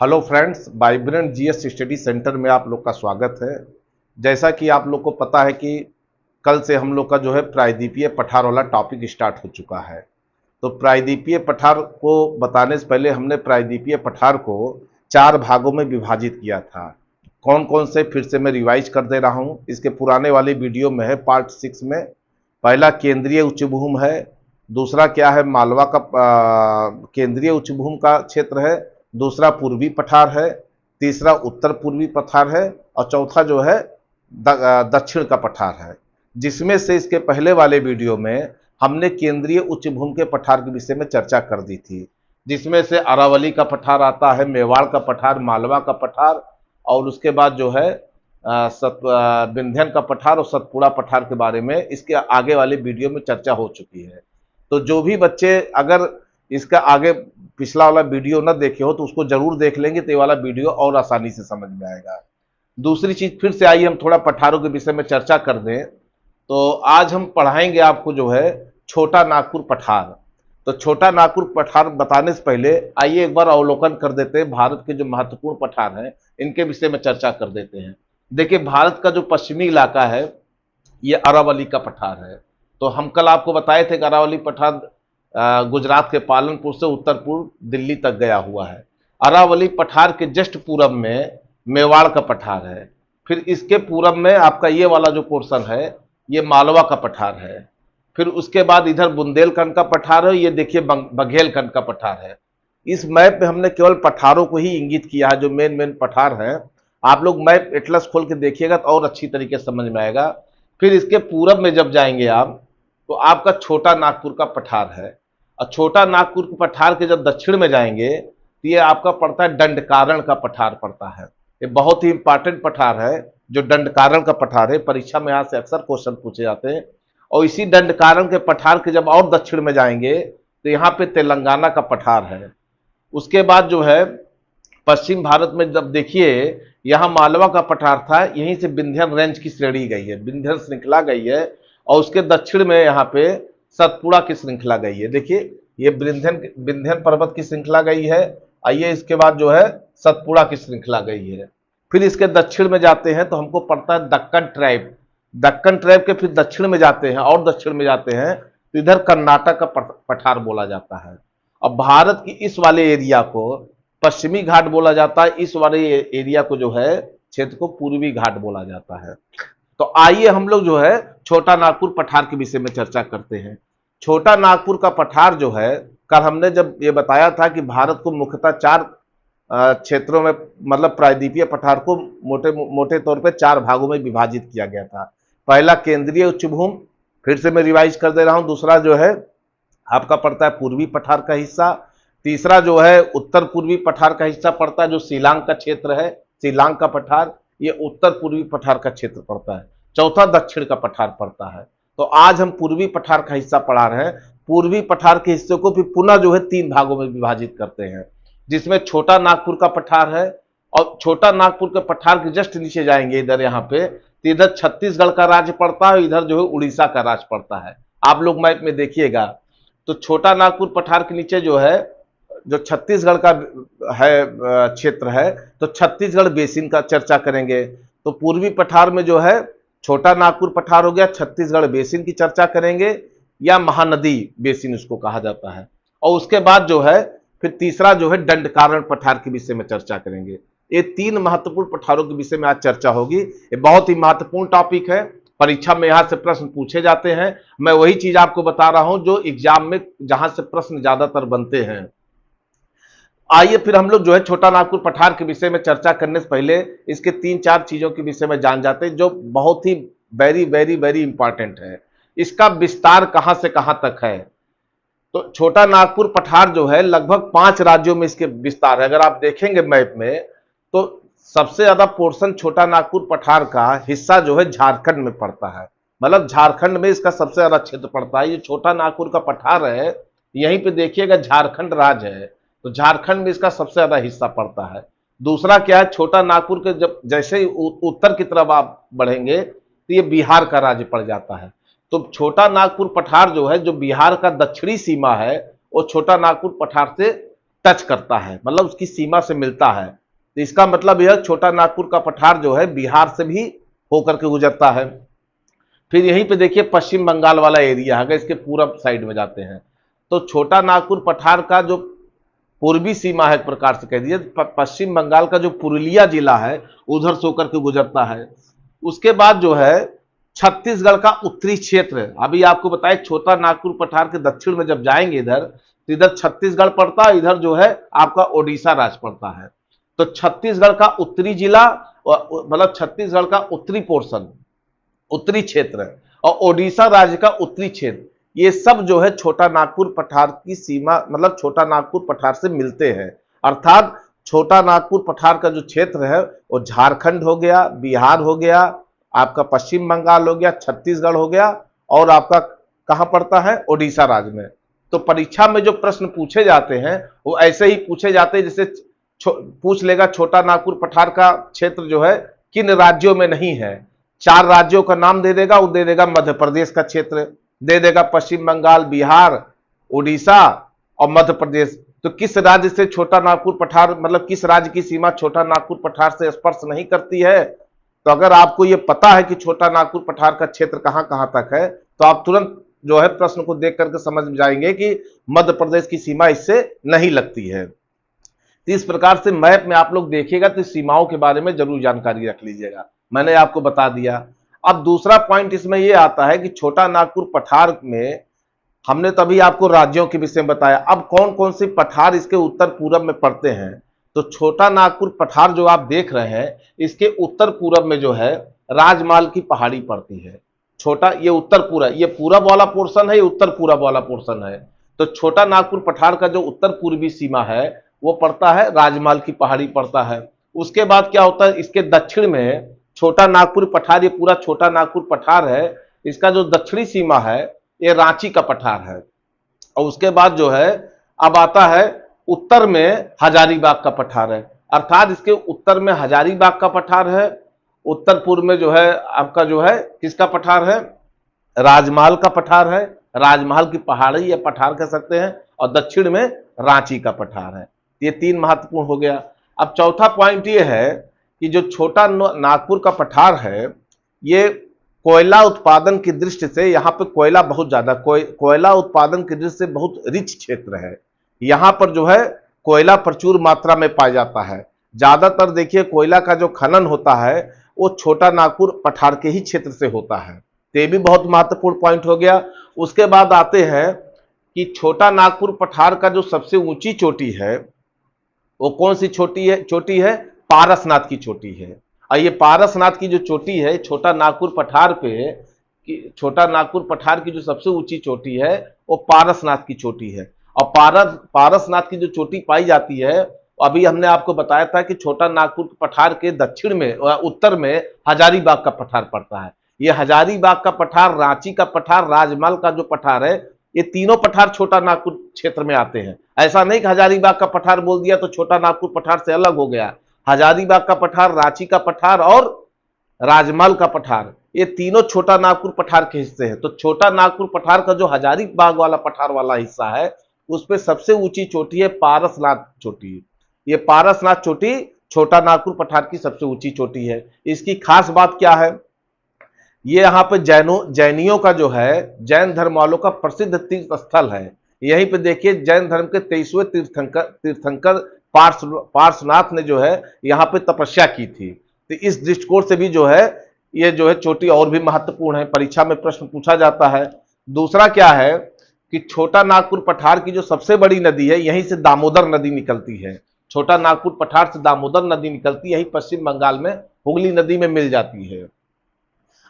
Hello friends, vibrant GS study centre में आप लोग का स्वागत है। जैसा कि आप लोग को पता है कि कल से हम लोग का जो है प्रायद्वीपीय पठार वाला टॉपिक स्टार्ट हो चुका है। तो प्रायद्वीपीय पठार को बताने से पहले हमने प्रायद्वीपीय पठार को 4 भागों में विभाजित किया था। कौन कौन से फिर से मैं रिवाइज कर दे रहा हूँ। इसके पुराने वाले वीडियो में है पार्ट 6 में। पहला केंद्रीय उच्चभूम है, दूसरा क्या है मालवा का केंद्रीय उच्चभूम का क्षेत्र है, दूसरा पूर्वी पठार है, तीसरा उत्तर पूर्वी पठार है और चौथा जो है दक्षिण का पठार है। जिसमें से इसके पहले वाले वीडियो में हमने केंद्रीय उच्चभूम के पठार के विषय में चर्चा कर दी थी, जिसमें से अरावली का पठार आता है, मेवाड़ का पठार, मालवा का पठार और उसके बाद जो है विंध्यन का पठार और सतपुड़ा पठार के बारे में इसके आगे वाले वीडियो में चर्चा हो चुकी है। तो जो भी बच्चे अगर इसका आगे पिछला वाला वीडियो न देखे हो तो उसको जरूर देख लेंगे, तो ये वाला वीडियो और आसानी से समझ में आएगा। दूसरी चीज, फिर से आइए हम थोड़ा पठारों के विषय में चर्चा कर दें। तो आज हम पढ़ाएंगे आपको जो है छोटा नागपुर पठार। तो छोटा नागपुर पठार बताने से पहले आइए एक बार अवलोकन कर देते हैं भारत के जो महत्वपूर्ण पठार हैं इनके विषय में चर्चा कर देते हैं। देखिए, भारत का जो पश्चिमी इलाका है ये अरावली का पठार है। तो हम कल आपको बताए थे कि अरावली पठार गुजरात के पालनपुर से उत्तर पूर्व दिल्ली तक गया हुआ है। अरावली पठार के जस्ट पूरब में मेवाड़ का पठार है। फिर इसके पूरब में आपका ये वाला जो पोर्शन है ये मालवा का पठार है। फिर उसके बाद इधर बुंदेलखंड का पठार है, ये देखिए बघेलखंड का पठार है। इस मैप में हमने केवल पठारों को ही इंगित किया है, जो मेन मेन पठार हैं। आप लोग मैप एटलस खोल के देखिएगा तो और अच्छी तरीके से समझ में आएगा। फिर इसके पूरब में जब जाएंगे आप तो आपका छोटा नागपुर का पठार है, और छोटा नागपुर के पठार के जब दक्षिण में जाएंगे तो ये आपका पड़ता है दंडकारण्य का पठार पड़ता है। ये बहुत ही इंपॉर्टेंट पठार है जो दंडकारण्य का पठार है। परीक्षा में यहाँ से अक्सर क्वेश्चन पूछे जाते हैं। और इसी दंडकारण्य के पठार के जब और दक्षिण में जाएंगे तो यहाँ पे तेलंगाना का पठार है। उसके बाद जो है पश्चिम भारत में जब देखिए यहाँ मालवा का पठार था, यहीं से विंध्यन रेंज की श्रेणी गई है, विंध्यन श्रृंखला गई है। और उसके दक्षिण में यहाँ पे सतपुड़ा की श्रृंखला गई है। देखिए ये विंध्यन पर्वत की श्रृंखला गई है, आइए इसके बाद जो है सतपुड़ा की श्रृंखला गई है। फिर इसके दक्षिण में जाते हैं तो हमको पड़ता है दक्कन ट्राइब। दक्कन ट्राइब के फिर दक्षिण में जाते हैं और दक्षिण में जाते हैं तो इधर कर्नाटक का पठार बोला जाता है। अब भारत की इस वाले एरिया को पश्चिमी घाट बोला जाता है, इस वाले एरिया को जो है क्षेत्र को पूर्वी घाट बोला जाता है। तो आइए हम लोग जो है छोटा नागपुर पठार के विषय में चर्चा करते हैं। छोटा नागपुर का पठार जो है, कल हमने जब ये बताया था कि भारत को मुख्यतः 4 क्षेत्रों में, मतलब प्रायद्वीपीय पठार को मोटे मोटे तौर पे 4 भागों में विभाजित किया गया था। पहला केंद्रीय उच्चभूम, फिर से मैं रिवाइज कर दे रहा हूं। दूसरा जो है आपका पड़ता है पूर्वी पठार का हिस्सा। तीसरा जो है उत्तर पूर्वी पठार का हिस्सा पड़ता है, जो शिलांग का क्षेत्र है, शिलांग का पठार, ये उत्तर पूर्वी पठार का क्षेत्र पड़ता है। चौथा दक्षिण का पठार पड़ता है। तो आज हम पूर्वी पठार का हिस्सा पढ़ा रहे हैं। पूर्वी पठार के हिस्से को भी पुनः जो है 3 भागों में विभाजित करते हैं, जिसमें छोटा नागपुर का पठार है। और छोटा नागपुर के पठार के जस्ट नीचे जाएंगे इधर यहाँ पे तो इधर छत्तीसगढ़ का राज्य पड़ता है, इधर जो है उड़ीसा का राज्य पड़ता है। आप लोग मैप में देखिएगा तो छोटा नागपुर पठार के नीचे जो है जो छत्तीसगढ़ का है क्षेत्र है, तो छत्तीसगढ़ बेसिन का चर्चा करेंगे। तो पूर्वी पठार में जो है छोटा नागपुर पठार हो गया, छत्तीसगढ़ बेसिन की चर्चा करेंगे या महानदी बेसिन उसको कहा जाता है। और उसके बाद जो है फिर तीसरा जो है दंडकारण्य पठार के विषय में चर्चा करेंगे। ये 3 महत्वपूर्ण पठारों के विषय में आज चर्चा होगी। ये बहुत ही महत्वपूर्ण टॉपिक है, परीक्षा में यहाँ से प्रश्न पूछे जाते हैं। मैं वही चीज आपको बता रहा हूं जो एग्जाम में जहां से प्रश्न ज्यादातर बनते हैं। आइए फिर हम लोग जो है छोटा नागपुर पठार के विषय में चर्चा करने से पहले इसके 3-4 चीजों के विषय में जान जाते हैं, जो बहुत ही वेरी वेरी वेरी इंपॉर्टेंट है। इसका विस्तार कहां से कहां तक है। तो छोटा नागपुर पठार जो है लगभग 5 राज्यों में इसके विस्तार है। अगर आप देखेंगे मैप में तो सबसे ज्यादा पोर्शन छोटा नागपुर पठार का हिस्सा जो है झारखंड में पड़ता है, मतलब झारखंड में इसका सबसे ज्यादा क्षेत्र पड़ता है। ये छोटा नागपुर का पठार है, यहीं पे देखिएगा झारखंड राज्य है, तो झारखंड में इसका सबसे ज्यादा हिस्सा पड़ता है। दूसरा क्या है, छोटा नागपुर के जब जैसे ही उत्तर की तरफ आप बढ़ेंगे तो ये बिहार का राज्य पड़ जाता है। तो छोटा नागपुर पठार जो है, जो बिहार का दक्षिणी सीमा है, वो छोटा नागपुर पठार से टच करता है, मतलब उसकी सीमा से मिलता है। तो इसका मतलब यह छोटा नागपुर का पठार जो है बिहार से भी होकर के गुजरता है। फिर यहीं पे देखिए पश्चिम बंगाल वाला एरिया है, इसके पूरब साइड में जाते हैं तो छोटा नागपुर पठार का जो पूर्वी सीमा है, एक प्रकार से कह दीजिए पश्चिम बंगाल का जो पुरुलिया जिला है उधर से होकर के गुजरता है। उसके बाद जो है छत्तीसगढ़ का उत्तरी क्षेत्र, अभी आपको बताया छोटा नागपुर पठार के दक्षिण में जब जाएंगे इधर तो इधर छत्तीसगढ़ पड़ता है, इधर जो है आपका ओडिशा राज्य पड़ता है। तो छत्तीसगढ़ का उत्तरी जिला मतलब छत्तीसगढ़ का उत्तरी पोर्शन, उत्तरी क्षेत्र और ओडिशा राज्य का उत्तरी क्षेत्र, ये सब जो है छोटा नागपुर पठार की सीमा मतलब छोटा नागपुर पठार से मिलते हैं। अर्थात छोटा नागपुर पठार का जो क्षेत्र है वो झारखंड हो गया, बिहार हो गया, आपका पश्चिम बंगाल हो गया, छत्तीसगढ़ हो गया और आपका कहां पड़ता है, ओडिशा राज्य में। तो परीक्षा में जो प्रश्न पूछे जाते हैं वो ऐसे ही पूछे जाते हैं, जैसे पूछ लेगा छोटा नागपुर पठार का क्षेत्र जो है किन राज्यों में नहीं है, 4 राज्यों का नाम दे देगा, वो दे देगा मध्य प्रदेश का क्षेत्र, दे देगा पश्चिम बंगाल, बिहार, उड़ीसा और मध्य प्रदेश। तो किस राज्य से छोटा नागपुर पठार मतलब किस राज्य की सीमा छोटा नागपुर पठार से स्पर्श नहीं करती है? तो अगर आपको यह पता है कि छोटा नागपुर पठार का क्षेत्र कहां कहां तक है तो आप तुरंत जो है प्रश्न को देख करके समझ जाएंगे कि मध्य प्रदेश की सीमा इससे नहीं लगती है। तो इस प्रकार से मैप में आप लोग देखिएगा तो सीमाओं के बारे में जरूर जानकारी रख लीजिएगा, मैंने आपको बता दिया। अब दूसरा पॉइंट इसमें यह आता है कि छोटा नागपुर पठार में हमने तभी आपको राज्यों के विषय में बताया, अब कौन कौन से पठार इसके उत्तर पूरब में पड़ते हैं। तो छोटा नागपुर पठार जो आप देख रहे हैं इसके उत्तर पूरब में जो है राजमाल की पहाड़ी पड़ती है। छोटा ये उत्तर पूरब, ये पूरब वाला पोर्शन है, ये उत्तर पूरब वाला पोर्शन है। तो छोटा नागपुर पठार का जो उत्तर पूर्वी सीमा है वो पड़ता है राजमाल की पहाड़ी पड़ता है। उसके बाद क्या होता है, इसके दक्षिण में छोटा नागपुर पठार, ये पूरा छोटा नागपुर पठार है, इसका जो दक्षिणी सीमा है ये रांची का पठार है। और उसके बाद जो है अब आता है उत्तर में हजारीबाग का पठार है, अर्थात इसके उत्तर में हजारीबाग का पठार है, उत्तर पूर्व में जो है आपका जो है किसका पठार है, राजमहल का पठार है, राजमहल की पहाड़ी या पठार कह सकते हैं, और दक्षिण में रांची का पठार है। ये 3 महत्वपूर्ण हो गया। अब चौथा पॉइंट ये है कि जो छोटा नागपुर का पठार है ये कोयला उत्पादन की दृष्टि से यहाँ पे कोयला बहुत ज्यादा, कोयला उत्पादन की दृष्टि से बहुत रिच क्षेत्र है। यहाँ पर जो है कोयला प्रचुर मात्रा में पाया जाता है। ज्यादातर देखिए कोयला का जो खनन होता है वो छोटा नागपुर पठार के ही क्षेत्र से होता है। तो ये भी बहुत महत्वपूर्ण पॉइंट हो गया। उसके बाद आते हैं कि छोटा नागपुर पठार का जो सबसे ऊंची चोटी है वो कौन सी चोटी है, पारसनाथ की चोटी है। और ये पारसनाथ की जो चोटी है छोटा नागपुर पठार पे, छोटा नागपुर पठार की जो सबसे ऊंची चोटी है वो पारसनाथ की चोटी है। और पारसनाथ की जो चोटी पाई जाती है, अभी हमने आपको बताया था कि छोटा नागपुर पठार के दक्षिण में उत्तर में हजारीबाग का पठार पड़ता है। ये हजारीबाग का पठार, रांची का पठार, राजमहल का जो पठार है, ये तीनों पठार छोटा नागपुर क्षेत्र में आते हैं। ऐसा नहीं कि हजारीबाग का पठार बोल दिया तो छोटा नागपुर पठार से अलग हो गया। हजारीबाग का पठार, रांची का पठार और राजमहल का पठार, ये तीनों छोटा नागपुर पठार के हिस्से हैं। तो छोटा नागपुर पठार का जो हजारीबाग वाला पठार वाला हिस्सा है उस पर सबसे ऊंची चोटी है पारसनाथ चोटी। ये पारसनाथ चोटी छोटा नागपुर पठार की सबसे ऊंची चोटी है। इसकी खास बात क्या है, ये यहाँ पे जैनियों का जो है, जैन धर्म वालों का प्रसिद्ध तीर्थ स्थल है। यहीं पे देखिए जैन धर्म के 23वें तीर्थंकर पार्श्वनाथ ने जो है यहाँ पे तपस्या की थी। तो इस दृष्टिकोण से भी जो है ये जो है चोटी और भी महत्वपूर्ण है, परीक्षा में प्रश्न पूछा जाता है। दूसरा क्या है कि छोटा नागपुर पठार की जो सबसे बड़ी नदी है, यहीं से दामोदर नदी निकलती है। छोटा नागपुर पठार से दामोदर नदी निकलती है, यही पश्चिम बंगाल में हुगली नदी में मिल जाती है।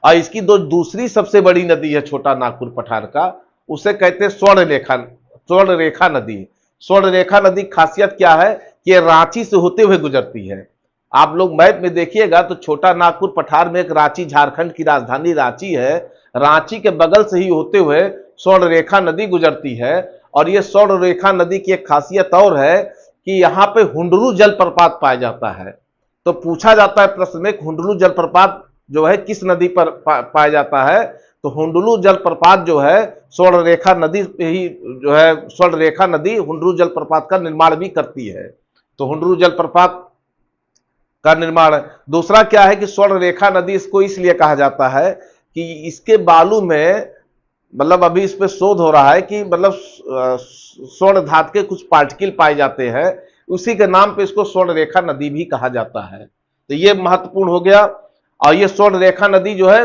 और इसकी दूसरी सबसे बड़ी नदी है छोटा नागपुर पठार का, उसे कहते हैं स्वर्णरेखा नदी। स्वर्णरेखा नदी खासियत क्या है कि ये रांची से होते हुए गुजरती है। आप लोग मैप में देखिएगा तो छोटा नागपुर पठार में एक रांची, झारखंड की राजधानी रांची है, रांची के बगल से ही होते हुए स्वर्णरेखा नदी गुजरती है। और ये स्वर्णरेखा नदी की एक खासियत और है कि यहाँ पे हुंडरू जलप्रपात पाया जाता है। तो पूछा जाता है प्रश्न में हुंडरू जलप्रपात जो है किस नदी पर पाया जाता है, तो हुंडलू जलप्रपात जो है स्वर्णरेखा नदी पे ही जो है, स्वर्णरेखा नदी हुंडलू जलप्रपात का निर्माण भी करती है। तो हुंडलू जलप्रपात का निर्माण है। दूसरा क्या है कि स्वर्णरेखा नदी इसको इसलिए कहा जाता है कि इसके बालू में, मतलब अभी इस पे शोध हो रहा है कि मतलब स्वर्ण धातु के कुछ पार्टिकल पाए जाते हैं, उसी के नाम पे इसको स्वर्णरेखा नदी भी कहा जाता है। तो ये महत्वपूर्ण हो गया। और ये स्वर्णरेखा नदी जो है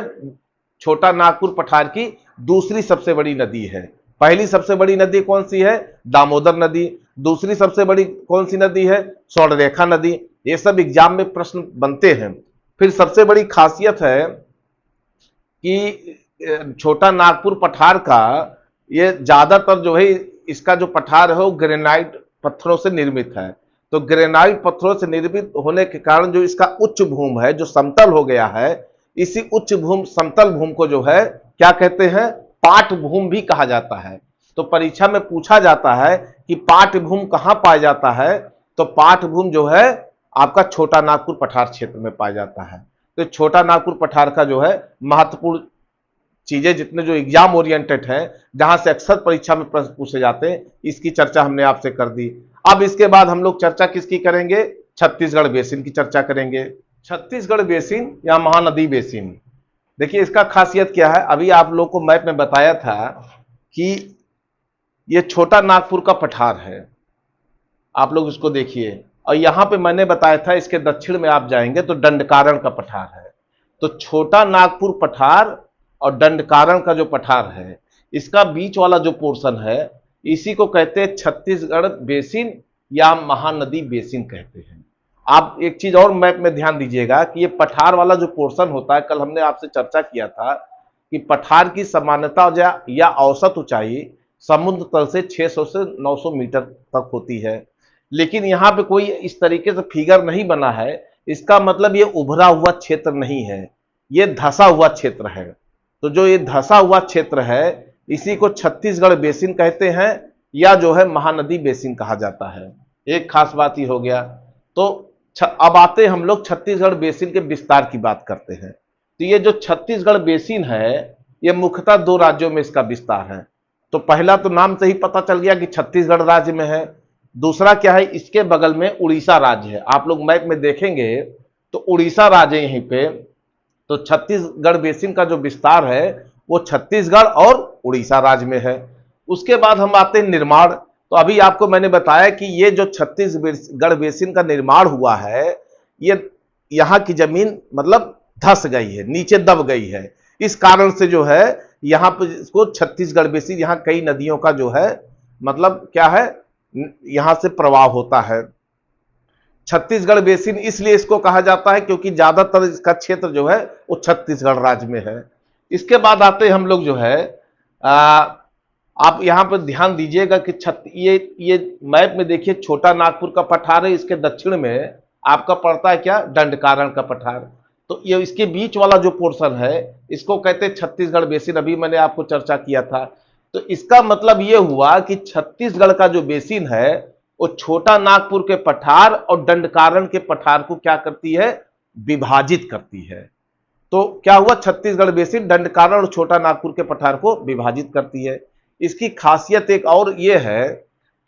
छोटा नागपुर पठार की दूसरी सबसे बड़ी नदी है। पहली सबसे बड़ी नदी कौन सी है? दामोदर नदी। दूसरी सबसे बड़ी कौन सी नदी है? स्वर्णरेखा नदी। ये सब एग्जाम में प्रश्न बनते हैं। फिर सबसे बड़ी खासियत है कि छोटा नागपुर पठार का ये ज्यादातर जो है, इसका जो पठार है वो ग्रेनाइट पत्थरों से निर्मित है। तो ग्रेनाइट पत्थरों से निर्मित होने के कारण जो इसका उच्च भूमि है, जो समतल हो गया है, इसी उच्च भूमि समतल भूमि को जो है क्या कहते हैं? पाट भूमि भी कहा जाता है। तो परीक्षा में पूछा जाता है कि पाट भूमि कहां पाया जाता है? तो पाट भूमि जो है आपका छोटा नागपुर पठार क्षेत्र में पाया जाता है। तो छोटा नागपुर पठार का जो है महत्वपूर्ण चीजें, जितने जो एग्जाम ओरिएंटेड हैं, जहां से अक्सर परीक्षा में प्रश्न पूछे जाते हैं, इसकी चर्चा हमने आपसे कर दी। अब इसके बाद हम लोग चर्चा किसकी करेंगे? छत्तीसगढ़ बेसिन की चर्चा करेंगे। छत्तीसगढ़ बेसिन या महानदी बेसिन, देखिए इसका खासियत क्या है। अभी आप लोग को मैप में बताया था कि ये छोटा नागपुर का पठार है, आप लोग इसको देखिए। और यहां पे मैंने बताया था इसके दक्षिण में आप जाएंगे तो दंडकारण्य का पठार है। तो छोटा नागपुर पठार और दंडकारण्य का जो पठार है, इसका बीच वाला जो पोर्शन है, इसी को कहते हैं छत्तीसगढ़ बेसिन या महानदी बेसिन कहते हैं। आप एक चीज और मैप में ध्यान दीजिएगा कि ये पठार वाला जो पोर्शन होता है, कल हमने आपसे चर्चा किया था कि पठार की सामान्यता या औसत ऊंचाई समुद्र तल से 600 से 900 मीटर तक होती है। लेकिन यहाँ पे कोई इस तरीके से फिगर नहीं बना है, इसका मतलब ये उभरा हुआ क्षेत्र नहीं है, ये धसा हुआ क्षेत्र है। तो जो ये धसा हुआ क्षेत्र है, इसी को छत्तीसगढ़ बेसिन कहते हैं या जो है महानदी बेसिन कहा जाता है। एक खास बात ही हो गया। तो अब आते हम लोग छत्तीसगढ़ बेसिन के विस्तार की बात करते हैं। तो ये जो छत्तीसगढ़ बेसिन है, ये मुख्यतः 2 राज्यों में इसका विस्तार है। तो पहला तो नाम से ही पता चल गया कि छत्तीसगढ़ राज्य में है। दूसरा क्या है, इसके बगल में उड़ीसा राज्य है। आप लोग मैप में देखेंगे तो उड़ीसा राज्य है यहीं पे। तो छत्तीसगढ़ बेसिन का जो विस्तार है वो छत्तीसगढ़ और उड़ीसा राज्य में है। उसके बाद हम आते हैं निर्माण। तो अभी आपको मैंने बताया कि ये जो छत्तीसगढ़ बेसिन का निर्माण हुआ है, ये यहाँ की जमीन मतलब धस गई है, नीचे दब गई है। इस कारण से जो है यहाँ पर इसको छत्तीसगढ़ बेसिन, यहाँ कई नदियों का जो है मतलब क्या है, यहां से प्रवाह होता है। छत्तीसगढ़ बेसिन इसलिए इसको कहा जाता है क्योंकि ज्यादातर इसका क्षेत्र जो है वो छत्तीसगढ़ राज्य में है। इसके बाद आते हम लोग जो है आप यहां पर ध्यान दीजिएगा कि ये मैप में देखिए, छोटा नागपुर का पठार है, इसके दक्षिण में आपका पड़ता है क्या? दंडकारण्य का पठार। तो ये इसके बीच वाला जो पोर्शन है, इसको कहते हैं छत्तीसगढ़ बेसिन। अभी मैंने आपको चर्चा किया था। तो इसका मतलब यह हुआ कि छत्तीसगढ़ का जो बेसिन है वो छोटा नागपुर के पठार और दंडकारण्य के पठार को क्या करती है? विभाजित करती है। तो क्या हुआ? छत्तीसगढ़ बेसिन दंडकारण्य और छोटा नागपुर के पठार को विभाजित करती है। इसकी खासियत एक और ये है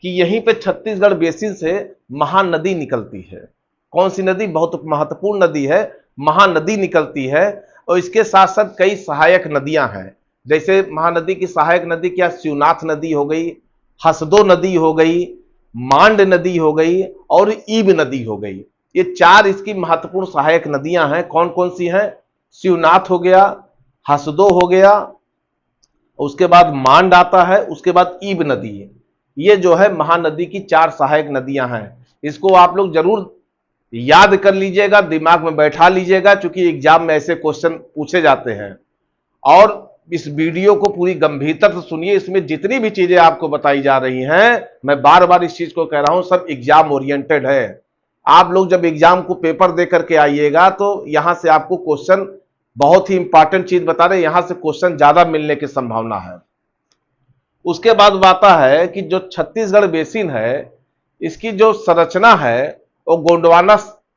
कि यहीं पे छत्तीसगढ़ बेसिन से महानदी निकलती है। कौन सी नदी? बहुत महत्वपूर्ण नदी है, महानदी निकलती है। और इसके साथ साथ कई सहायक नदियां हैं। जैसे महानदी की सहायक नदी क्या? शिवनाथ नदी हो गई, हसदो नदी हो गई, मांड नदी हो गई और ईब नदी हो गई। ये 4 इसकी महत्वपूर्ण सहायक नदियां हैं। कौन कौन सी हैं? शिवनाथ हो गया, हसदो हो गया, उसके बाद मांड आता है, उसके बाद ईब नदी। ये जो है महानदी की 4 सहायक नदियां हैं। इसको आप लोग जरूर याद कर लीजिएगा, दिमाग में बैठा लीजिएगा, क्योंकि एग्जाम में ऐसे क्वेश्चन पूछे जाते हैं। और इस वीडियो को पूरी गंभीरता से सुनिए। इसमें जितनी भी चीजें आपको बताई जा रही हैं, मैं बार बार इस चीज को कह रहा हूं, सब एग्जाम ओरिएंटेड है। आप लोग जब एग्जाम को पेपर दे करके आइएगा तो यहां से आपको क्वेश्चन, बहुत ही इंपॉर्टेंट चीज बता रहे, यहां से क्वेश्चन ज्यादा मिलने की संभावना है। उसके बाद बात है कि जो छत्तीसगढ़ बेसिन है, इसकी जो संरचना है वो गोंडवाना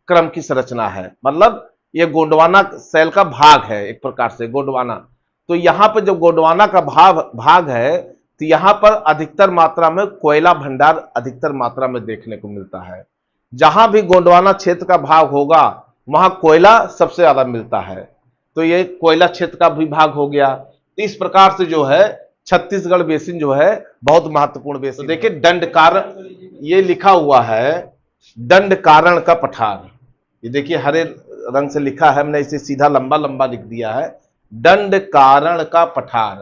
क्रम की संरचना है। मतलब ये गोंडवाना शैल का भाग है, एक प्रकार से गोंडवाना। तो यहाँ पर जो गोंडवाना का भाग है, तो यहाँ पर अधिकतर मात्रा में कोयला भंडार अधिकतर मात्रा में देखने को मिलता है। जहां भी गोंडवाना क्षेत्र का भाग होगा वहां कोयला सबसे ज्यादा मिलता है, तो ये कोयला क्षेत्र का भी भाग हो गया। इस प्रकार से जो है छत्तीसगढ़ बेसिन जो है बहुत महत्वपूर्ण बेसिन। तो देखिए दंडकारण्य, ये लिखा हुआ है दंडकारण्य का पठार, ये देखिए हरे रंग से लिखा है, हमने इसे सीधा लंबा लंबा लिख दिया है, दंडकारण्य का पठार।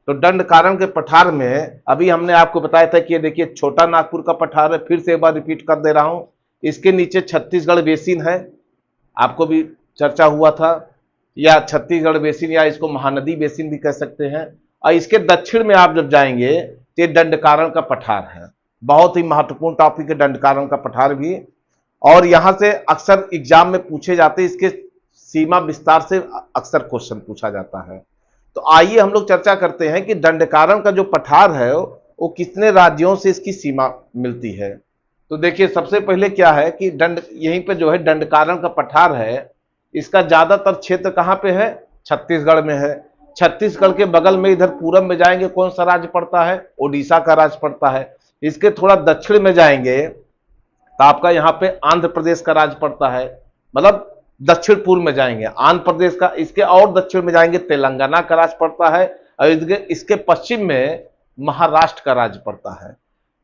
तो दंडकारण्य के पठार में अभी हमने आपको बताया था कि ये देखिए छोटा नागपुर का पठार है, फिर से एक बार रिपीट कर दे रहा हूं, इसके नीचे छत्तीसगढ़ बेसिन है, आपको भी चर्चा हुआ था, या छत्तीसगढ़ बेसिन या इसको महानदी बेसिन भी कह सकते हैं। और इसके दक्षिण में आप जब जाएंगे तो ये दंडकारण्य का पठार है, बहुत ही महत्वपूर्ण टॉपिक है दंडकारण्य का पठार भी। और यहां से अक्सर एग्जाम में पूछे जाते हैं, इसके सीमा विस्तार से अक्सर क्वेश्चन पूछा जाता है। तो आइए हम लोग चर्चा करते हैं कि दंडकारण्य का जो पठार है वो कितने राज्यों से इसकी सीमा मिलती है। तो देखिए सबसे पहले क्या है कि यहीं पे जो है दंडकारण्य का पठार है, इसका ज्यादातर क्षेत्र कहां पे है, छत्तीसगढ़ में है। छत्तीसगढ़ के बगल में इधर पूरब में जाएंगे कौन सा राज्य पड़ता है, ओडिशा का राज्य पड़ता है। इसके थोड़ा दक्षिण में जाएंगे तो आपका यहाँ पे आंध्र प्रदेश का राज्य पड़ता है, मतलब दक्षिण पूर्व में जाएंगे आंध्र प्रदेश का, इसके और दक्षिण में जाएंगे तेलंगाना का राज्य पड़ता है, और इसके पश्चिम में महाराष्ट्र का राज्य पड़ता है।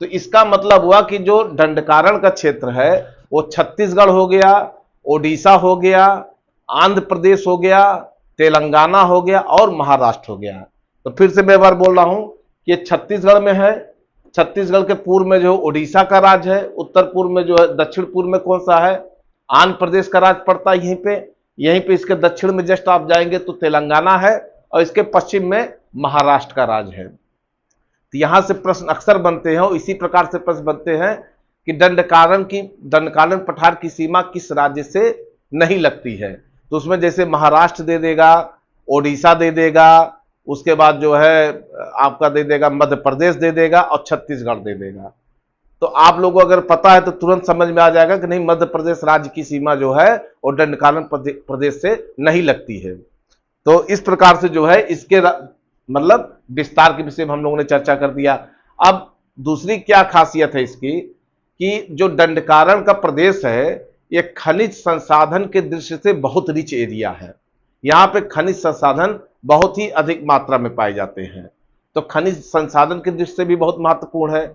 तो इसका मतलब हुआ कि जो दंडकारण्य का क्षेत्र है वो छत्तीसगढ़ हो गया, ओडिशा हो गया, आंध्र प्रदेश हो गया, तेलंगाना हो गया और महाराष्ट्र हो गया। तो फिर से मैं एक बार बोल रहा हूं कि छत्तीसगढ़ में है, छत्तीसगढ़ के पूर्व में जो ओडिशा का राज्य है, उत्तर पूर्व में जो है, दक्षिण पूर्व में कौन सा है, आंध्र प्रदेश का राज्य पड़ता है यहीं पे इसके दक्षिण में जस्ट आप जाएंगे तो तेलंगाना है, और इसके पश्चिम में महाराष्ट्र का राज्य है। तो यहां से प्रश्न अक्सर बनते हैं और इसी प्रकार से प्रश्न बनते हैं कि दंडकारण्य पठार की सीमा किस राज्य से नहीं लगती है। तो उसमें जैसे महाराष्ट्र दे देगा, ओडिशा दे देगा, उसके बाद जो है आपका दे देगा मध्य प्रदेश दे देगा और छत्तीसगढ़ दे देगा। तो आप लोगों को अगर पता है तो तुरंत समझ में आ जाएगा कि नहीं, मध्य प्रदेश राज्य की सीमा जो है वो दंडकारण्य प्रदेश से नहीं लगती है। तो इस प्रकार से जो है इसके मतलब विस्तार के विषय में हम लोगों ने चर्चा कर दिया। अब दूसरी क्या खासियत है इसकी कि जो दंडकारण्य का प्रदेश है ये खनिज संसाधन के दृष्टि से बहुत रिच एरिया है, यहाँ पे खनिज संसाधन बहुत ही अधिक मात्रा में पाए जाते हैं, तो खनिज संसाधन की दृष्टि से भी बहुत महत्वपूर्ण है।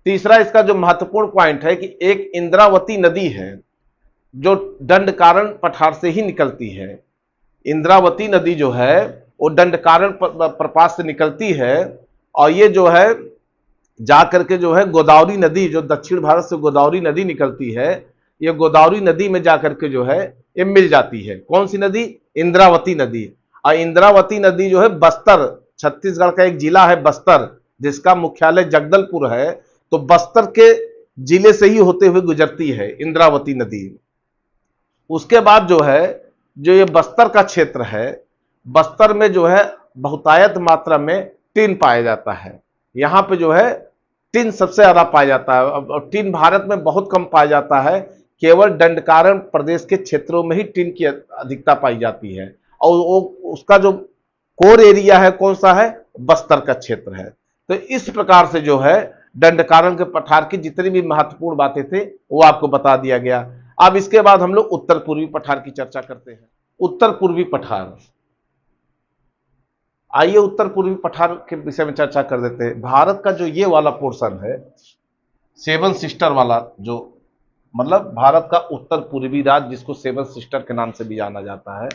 तीसरा इसका जो महत्वपूर्ण पॉइंट है कि एक इंद्रावती नदी है जो दंडकारण्य पठार से ही निकलती है। इंद्रावती नदी जो है वो दंडकारण्य प्रपात से निकलती है, और ये जो है जाकर के जो है गोदावरी नदी, जो दक्षिण भारत से गोदावरी नदी निकलती है, ये गोदावरी नदी में जाकर के जो है ये मिल जाती है। कौन सी नदी, इंद्रावती नदी। और इंद्रावती नदी जो है बस्तर, छत्तीसगढ़ का एक जिला है बस्तर जिसका मुख्यालय जगदलपुर है, तो बस्तर के जिले से ही होते हुए गुजरती है इंद्रावती नदी। उसके बाद जो है जो ये बस्तर का क्षेत्र है, बस्तर में जो है बहुतायत मात्रा में टिन पाया जाता है। यहाँ पे जो है टिन सबसे ज्यादा पाया जाता है, और टिन भारत में बहुत कम पाया जाता है, केवल दंडकारण्य प्रदेश के क्षेत्रों में ही टिन की अधिकता पाई जाती है। और वो उसका जो कोर एरिया है कौन सा है, बस्तर का क्षेत्र है। तो इस प्रकार से जो है दंडकारण्य के पठार की जितनी भी महत्वपूर्ण बातें थे वो आपको बता दिया गया। अब इसके बाद हम लोग उत्तर पूर्वी पठार की चर्चा करते हैं। उत्तर पूर्वी पठार, आइए उत्तर पूर्वी पठार के विषय में चर्चा कर देते हैं। भारत का जो ये वाला पोर्शन है, सेवन सिस्टर वाला, जो मतलब भारत का उत्तर पूर्वी राज्य जिसको सेवन सिस्टर के नाम से भी जाना जाता है,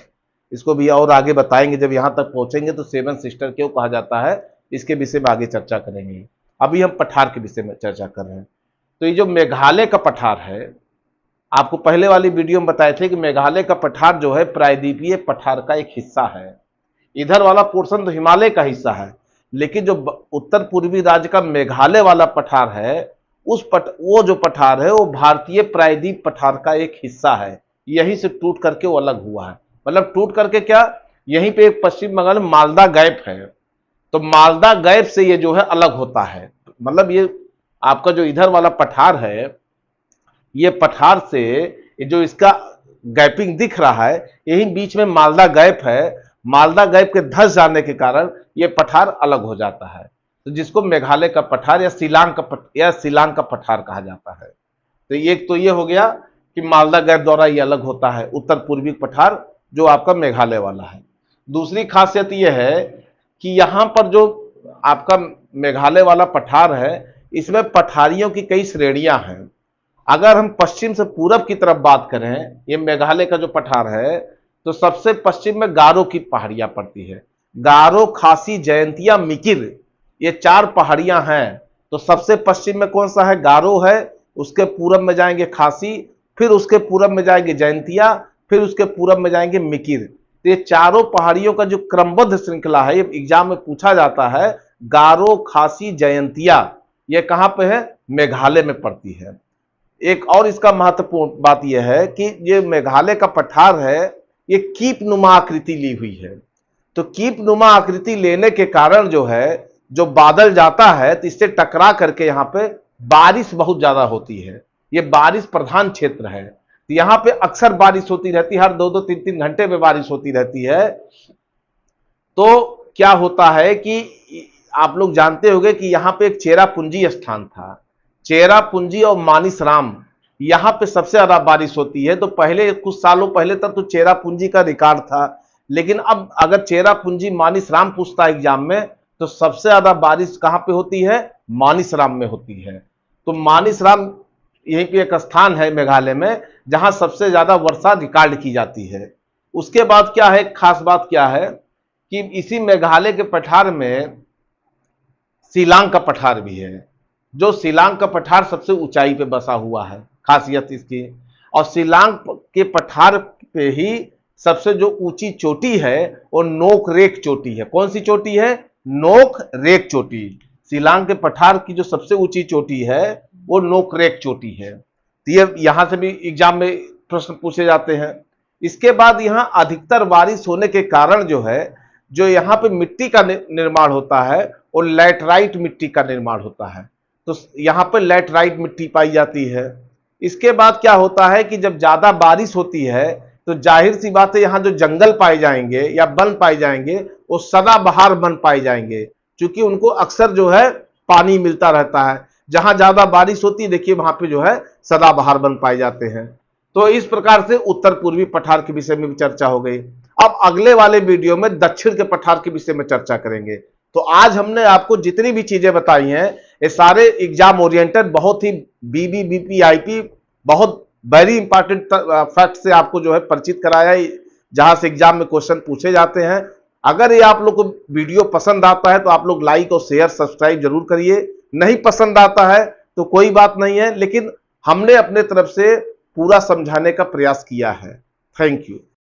इसको भी और आगे बताएंगे, जब यहां तक पहुंचेंगे तो सेवन सिस्टर क्यों कहा जाता है इसके विषय में आगे चर्चा करेंगे। अभी हम पठार के विषय में चर्चा कर रहे हैं। तो ये जो मेघालय का पठार है, आपको पहले वाली वीडियो में बताए थे कि मेघालय का पठार जो है प्रायद्वीपीय पठार का एक हिस्सा है। इधर वाला पोर्शन तो हिमालय का हिस्सा है, लेकिन जो उत्तर पूर्वी राज्य का मेघालय वाला पठार है वो जो पठार है वो भारतीय प्रायद्वीप पठार का एक हिस्सा है। यहीं से टूट करके वो अलग हुआ है। मतलब टूट करके क्या, यहीं पे एक पश्चिम बंगाल में मालदा गैप है, तो मालदा गैप से ये जो है अलग होता है। मतलब ये आपका जो इधर वाला पठार है, ये पठार से ये जो इसका गैपिंग दिख रहा है, यही बीच में मालदा गैप है। मालदा गैप के धंस जाने के कारण ये पठार अलग हो जाता है, तो जिसको मेघालय का पठार या शिलांग का पठार कहा जाता है। तो ये हो गया कि मालदा गैप द्वारा ये अलग होता है, उत्तर पूर्वी पठार जो आपका मेघालय वाला है। दूसरी खासियत यह है कि यहां पर जो आपका मेघालय वाला पठार है, इसमें पठारियों की कई श्रेणियां हैं। अगर हम पश्चिम से पूरब की तरफ बात करें, ये मेघालय का जो पठार है, तो सबसे पश्चिम में गारो की पहाड़ियां पड़ती है। गारो, खासी, जयंतिया, मिकिर, ये 4 पहाड़ियां हैं। तो सबसे पश्चिम में कौन सा है? गारो है, उसके पूरब में जाएंगे खासी, फिर उसके पूरब में जाएंगे जयंतिया, फिर उसके पूरब में जाएंगे मिकिर। तो ये चारों पहाड़ियों का जो क्रमबद्ध श्रृंखला है, ये एग्जाम में पूछा जाता है। गारो, खासी, जयंतिया, ये कहां पे है? मेघालय में पड़ती है। एक और इसका महत्वपूर्ण बात यह है कि ये मेघालय का पठार है, ये कीप नुमा आकृति ली हुई है। तो कीप नुमा आकृति लेने के कारण जो है, जो बादल जाता है तो इससे टकरा करके यहां पे बारिश बहुत ज्यादा होती है। ये बारिश प्रधान क्षेत्र है, तो यहां पे अक्सर बारिश होती रहती है, हर 2-2, 3-3 घंटे में बारिश होती रहती है। तो क्या होता है कि आप लोग जानते होंगे कि यहां पे एक चेरापूंजी स्थान था। चेरापूंजी और मानिसराम, यहां पे सबसे ज्यादा बारिश होती है। तो पहले कुछ सालों पहले तक तो चेरापूंजी का रिकॉर्ड था, लेकिन अब अगर चेरापूंजी मानिसराम पूछता है एग्जाम में, तो सबसे ज्यादा बारिश कहां पे होती है? मानिसराम में होती है। तो मानिसराम यहीं पे एक स्थान है मेघालय में जहां सबसे ज्यादा वर्षा रिकॉर्ड की जाती है। उसके बाद क्या है, खास बात क्या है कि इसी मेघालय के पठार में शिलांग का पठार भी है। जो शिलांग का पठार सबसे ऊंचाई पे बसा हुआ है, खासियत इसकी। और शिलांग के पठार पे ही सबसे जो ऊंची चोटी है वो नोक रेक चोटी है। कौन सी चोटी है? नोक रेक चोटी। शिलांग के पठार की जो सबसे ऊंची चोटी है वो नोक रेक चोटी है। तो ये यहां से भी एग्जाम में प्रश्न पूछे जाते हैं। इसके बाद यहां अधिकतर बारिश होने के कारण जो है, जो यहां पे मिट्टी का निर्माण होता है वो लैटराइट मिट्टी का निर्माण होता है। तो यहां पर लैटराइट मिट्टी पाई जाती है। इसके बाद क्या होता है कि जब ज्यादा बारिश होती है तो जाहिर सी बात है, यहां जो जंगल पाए जाएंगे या वन पाए जाएंगे वो सदाबहार वन पाए जाएंगे, क्योंकि उनको अक्सर जो है पानी मिलता रहता है। जहां ज्यादा बारिश होती है, देखिए वहां पे जो है सदाबहार वन पाए जाते हैं। तो इस प्रकार से उत्तर पूर्वी पठार के विषय में भी चर्चा हो गई। अब अगले वाले वीडियो में दक्षिण के पठार के विषय में चर्चा करेंगे। तो आज हमने आपको जितनी भी चीजें बताई हैं, ये सारे एग्जाम ओरिएंटेड, बहुत ही बीबी, बीपी, आईपी, बहुत वेरी इंपॉर्टेंट फैक्ट से आपको जो है परिचित कराया है, जहां से एग्जाम में क्वेश्चन पूछे जाते हैं। अगर ये आप लोग को वीडियो पसंद आता है तो आप लोग लाइक और शेयर सब्सक्राइब जरूर करिए। नहीं पसंद आता है तो कोई बात नहीं है, लेकिन हमने अपने तरफ से पूरा समझाने का प्रयास किया है। Thank you.